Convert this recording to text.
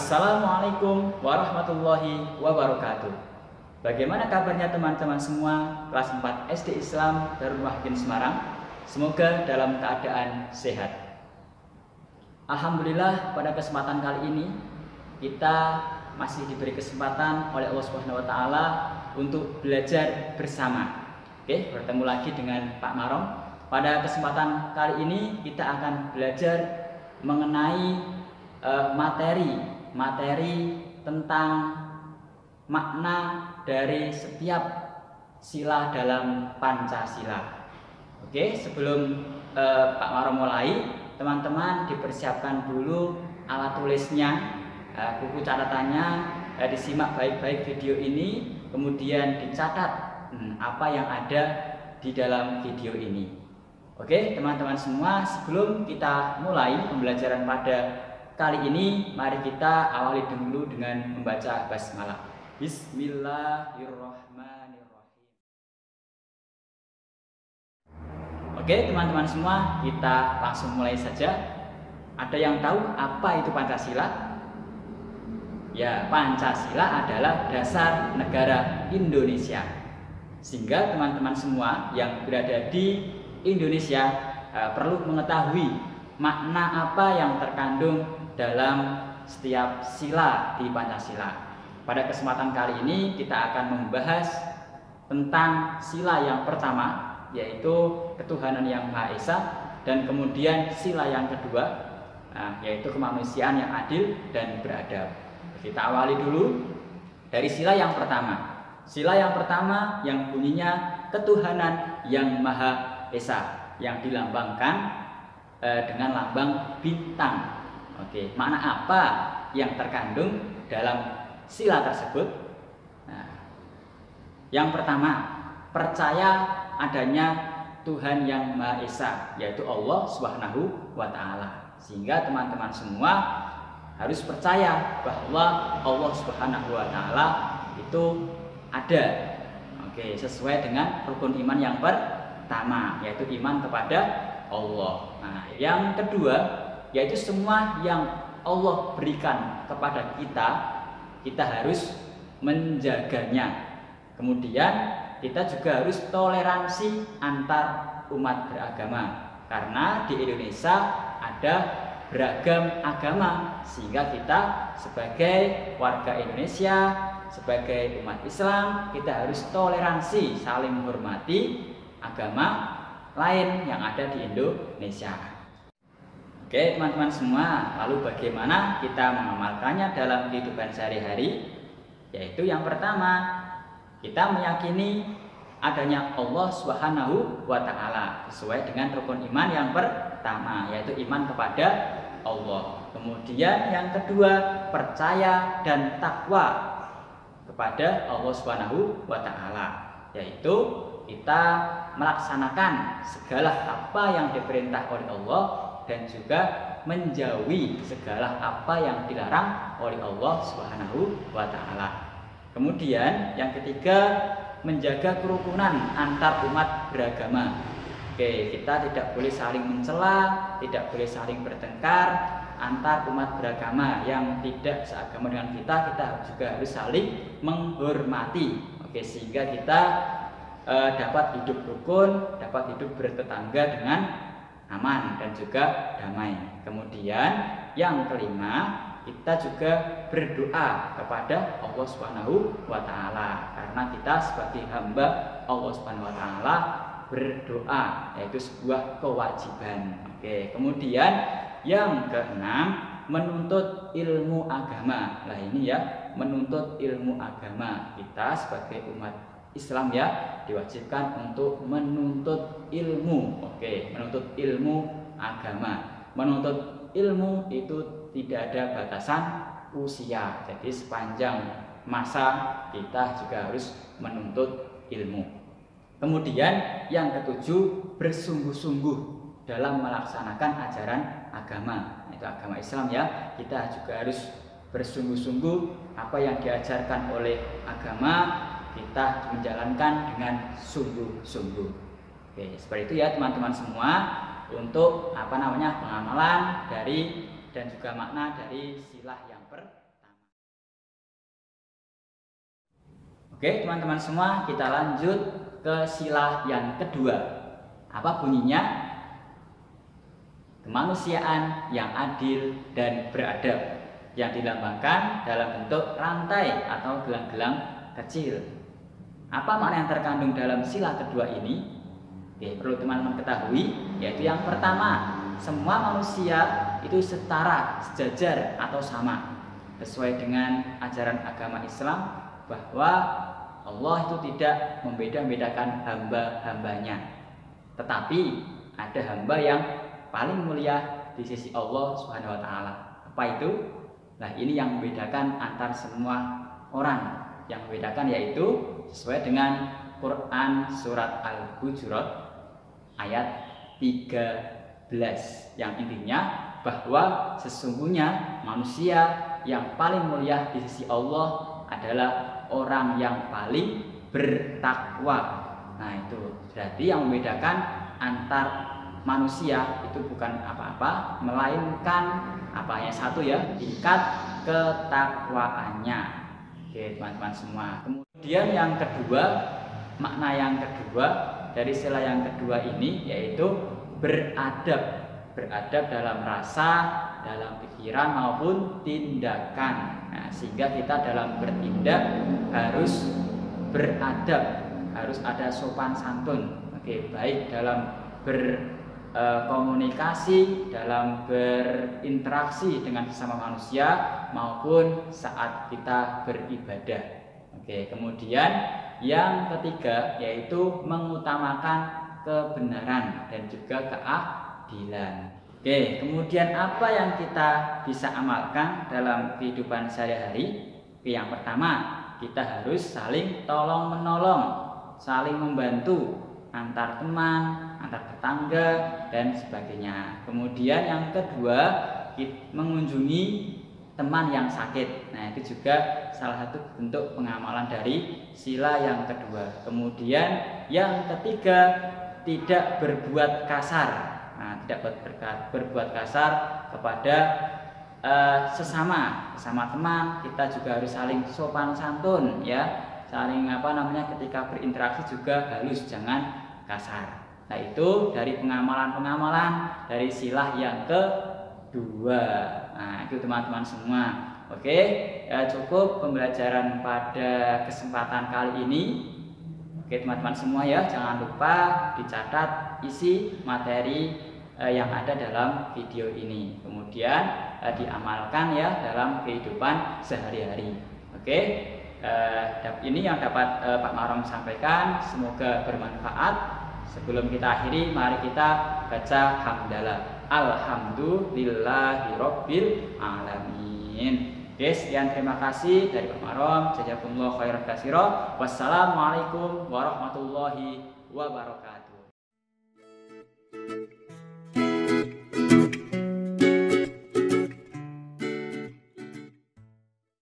Assalamualaikum warahmatullahi wabarakatuh. Bagaimana kabarnya teman-teman semua kelas 4 SD Islam Darul Wahidin Semarang? Semoga dalam keadaan sehat. Alhamdulillah, pada kesempatan kali ini kita masih diberi kesempatan oleh Allah Subhanahu wa taala untuk belajar bersama. Oke, bertemu lagi dengan Pak Marom. Pada kesempatan kali ini kita akan belajar mengenai materi tentang makna dari setiap sila dalam Pancasila. Oke, sebelum Pak Marom mulai, teman-teman dipersiapkan dulu alat tulisnya, buku catatannya, disimak baik-baik video ini, kemudian dicatat apa yang ada di dalam video ini. Oke, teman-teman semua, sebelum kita mulai pembelajaran pada kali ini, mari kita awali dulu dengan membaca basmalah. Bismillahirrahmanirrahim. Oke, teman-teman semua, kita langsung mulai saja. Ada yang tahu apa itu Pancasila? Ya, Pancasila adalah dasar negara Indonesia. Sehingga teman-teman semua yang berada di Indonesia perlu mengetahui makna apa yang terkandung dalam setiap sila di Pancasila. Pada kesempatan kali ini kita akan membahas tentang sila yang pertama, yaitu ketuhanan yang Maha Esa, dan kemudian sila yang kedua, yaitu kemanusiaan yang adil dan beradab. Kita awali dulu dari sila yang pertama. Sila yang pertama yang bunyinya ketuhanan yang Maha Esa, yang dilambangkan dengan lambang bintang. Oke, makna apa yang terkandung dalam sila tersebut? Yang pertama, percaya adanya Tuhan yang Maha Esa, yaitu Allah Subhanahu wa taala. Sehingga teman-teman semua harus percaya bahwa Allah Subhanahu wa taala itu ada. Oke, sesuai dengan rukun iman yang pertama, yaitu iman kepada Allah. Yang kedua, yaitu semua yang Allah berikan kepada kita harus menjaganya. Kemudian kita juga harus toleransi antar umat beragama, karena di Indonesia ada beragam agama, sehingga kita sebagai warga Indonesia, sebagai umat Islam, kita harus toleransi, saling menghormati agama lain yang ada di Indonesia. Oke, teman-teman semua, lalu bagaimana kita mengamalkannya dalam kehidupan sehari-hari? Yaitu yang pertama, kita meyakini adanya Allah Subhanahu wa taala sesuai dengan rukun iman yang pertama, yaitu iman kepada Allah. Kemudian yang kedua, percaya dan takwa kepada Allah Subhanahu wa taala, yaitu kita melaksanakan segala apa yang diperintah oleh Allah dan juga menjauhi segala apa yang dilarang oleh Allah Subhanahu wa taala. Kemudian yang ketiga, menjaga kerukunan antar umat beragama. Oke, kita tidak boleh saling mencela, tidak boleh saling bertengkar antar umat beragama yang tidak seagama dengan kita juga harus saling menghormati. Oke, sehingga kita dapat hidup rukun, dapat hidup bertetangga dengan aman dan juga damai. Kemudian yang kelima, kita juga berdoa kepada Allah Subhanahu wa taala, karena kita sebagai hamba Allah Subhanahu wa taala berdoa, yaitu sebuah kewajiban. Oke, kemudian yang keenam, menuntut ilmu agama. Nah, ini ya, menuntut ilmu agama. Kita sebagai umat Islam ya diwajibkan untuk menuntut ilmu. Oke, menuntut ilmu agama. Menuntut ilmu itu tidak ada batasan usia. Jadi sepanjang masa kita juga harus menuntut ilmu. Kemudian yang ketujuh, bersungguh-sungguh dalam melaksanakan ajaran agama. Itu agama Islam ya. Kita juga harus bersungguh-sungguh apa yang diajarkan oleh agama, kita menjalankan dengan sungguh-sungguh. Oke, seperti itu ya teman-teman semua, untuk pengamalan dari dan juga makna dari sila yang pertama. Oke, teman-teman semua, kita lanjut ke sila yang kedua. Apa bunyinya? Kemanusiaan yang adil dan beradab, yang dilambangkan dalam bentuk rantai atau gelang-gelang kecil. Apa makna yang terkandung dalam sila kedua ini? Oke, perlu teman-teman ketahui, yaitu yang pertama, semua manusia itu setara, sejajar atau sama, sesuai dengan ajaran agama Islam, bahwa Allah itu tidak membeda-bedakan hamba-hambanya. Tetapi ada hamba yang paling mulia di sisi Allah Subhanahu wa taala. Apa itu? Nah, ini yang membedakan antar semua orang. Yang membedakan yaitu sesuai dengan Quran surat Al-Hujurat ayat 13, yang intinya bahwa sesungguhnya manusia yang paling mulia di sisi Allah adalah orang yang paling bertakwa. Nah, itu berarti yang membedakan antar manusia itu bukan apa-apa, melainkan apa yang satu ya, tingkat ketakwaannya. Oke, teman-teman semua. Kemudian yang kedua, makna yang kedua dari sila yang kedua ini yaitu beradab. Beradab dalam rasa, dalam pikiran maupun tindakan. Nah, sehingga kita dalam bertindak harus beradab, harus ada sopan santun. Oke, baik dalam berkomunikasi, dalam berinteraksi dengan sesama manusia maupun saat kita beribadah. Oke, kemudian yang ketiga yaitu mengutamakan kebenaran dan juga keadilan. Oke, kemudian apa yang kita bisa amalkan dalam kehidupan sehari-hari? Oke, yang pertama, kita harus saling tolong menolong, saling membantu antar teman, antar tetangga dan sebagainya. Kemudian yang kedua, mengunjungi teman yang sakit. Nah, itu juga salah satu bentuk pengamalan dari sila yang kedua. Kemudian yang ketiga, tidak berbuat kasar. Nah, tidak berbuat kasar kepada sesama teman. Kita juga harus saling sopan santun ya, saling ketika berinteraksi juga halus, jangan kasar. Nah, itu dari pengamalan dari sila yang kedua. Nah, itu teman-teman semua. Oke, cukup pembelajaran pada kesempatan kali ini. Oke, teman-teman semua ya, jangan lupa dicatat isi materi yang ada dalam video ini. Kemudian diamalkan ya dalam kehidupan sehari-hari. Oke, ini yang dapat Pak Marom sampaikan. Semoga bermanfaat. Sebelum kita akhiri, mari kita baca hamdalah. Alhamdulillahirabbil alamin. Oke, sekian, terima kasih dari Pak Marom. Jazakumullah khairan katsira. Wassalamualaikum warahmatullahi wabarakatuh.